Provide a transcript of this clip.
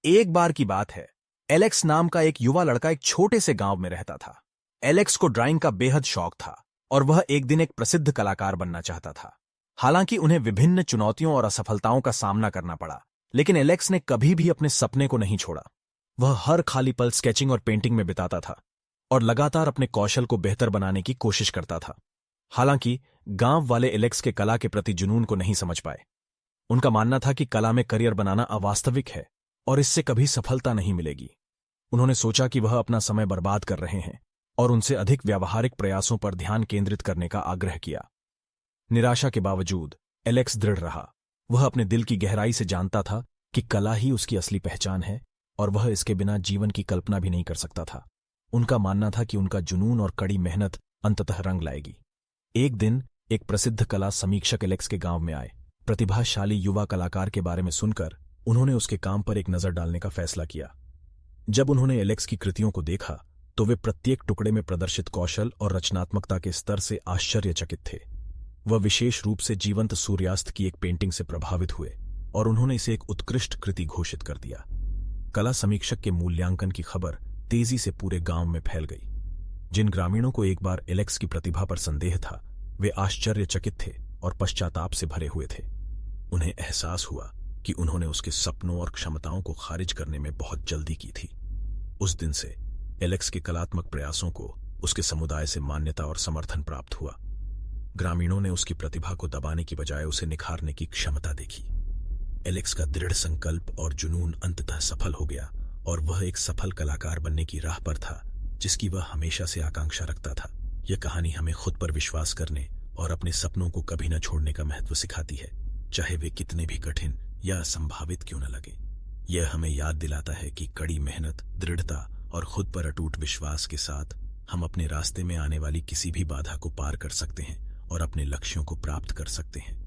एक बार की बात है, एलेक्स नाम का एक युवा लड़का एक छोटे से गांव में रहता था। एलेक्स को ड्राइंग का बेहद शौक था और वह एक दिन एक प्रसिद्ध कलाकार बनना चाहता था। हालांकि उन्हें विभिन्न चुनौतियों और असफलताओं का सामना करना पड़ा, लेकिन एलेक्स ने कभी भी अपने सपने को नहीं छोड़ा। वह हर खाली पल स्केचिंग और पेंटिंग में बिताता था और लगातार अपने कौशल को बेहतर बनाने की कोशिश करता था। हालांकि गांव वाले एलेक्स के कला के प्रति जुनून को नहीं समझ पाए। उनका मानना था कि कला में करियर बनाना अवास्तविक है और इससे कभी सफलता नहीं मिलेगी। उन्होंने सोचा कि वह अपना समय बर्बाद कर रहे हैं और उनसे अधिक व्यावहारिक प्रयासों पर ध्यान केंद्रित करने का आग्रह किया। निराशा के बावजूद एलेक्स दृढ़ रहा। वह अपने दिल की गहराई से जानता था कि कला ही उसकी असली पहचान है और वह इसके बिना जीवन की कल्पना भी नहीं कर सकता था। उनका मानना था कि उनका जुनून और कड़ी मेहनत अंततः रंग लाएगी। एक दिन एक प्रसिद्ध कला समीक्षक एलेक्स के गांव में आए। प्रतिभाशाली युवा कलाकार के बारे में सुनकर उन्होंने उसके काम पर एक नजर डालने का फैसला किया। जब उन्होंने एलेक्स की कृतियों को देखा तो वे प्रत्येक टुकड़े में प्रदर्शित कौशल और रचनात्मकता के स्तर से आश्चर्यचकित थे। वह विशेष रूप से जीवंत सूर्यास्त की एक पेंटिंग से प्रभावित हुए और उन्होंने इसे एक उत्कृष्ट कृति घोषित कर दिया। कला समीक्षक के मूल्यांकन की खबर तेजी से पूरे गांव में फैल गई। जिन ग्रामीणों को एक बार एलेक्स की प्रतिभा पर संदेह था, वे आश्चर्यचकित थे और पश्चाताप से भरे हुए थे। उन्हें एहसास हुआ कि उन्होंने उसके सपनों और क्षमताओं को खारिज करने में बहुत जल्दी की थी। उस दिन से एलेक्स के कलात्मक प्रयासों को उसके समुदाय से मान्यता और समर्थन प्राप्त हुआ। ग्रामीणों ने उसकी प्रतिभा को दबाने की बजाय उसे निखारने की क्षमता देखी। एलेक्स का दृढ़ संकल्प और जुनून अंततः सफल हो गया और वह एक सफल कलाकार बनने की राह पर था, जिसकी वह हमेशा से आकांक्षा रखता था। यह कहानी हमें खुद पर विश्वास करने और अपने सपनों को कभी न छोड़ने का महत्व सिखाती है, चाहे वे कितने भी कठिन या असंभावित क्यों न लगे। यह हमें याद दिलाता है कि कड़ी मेहनत, दृढ़ता और खुद पर अटूट विश्वास के साथ हम अपने रास्ते में आने वाली किसी भी बाधा को पार कर सकते हैं और अपने लक्ष्यों को प्राप्त कर सकते हैं।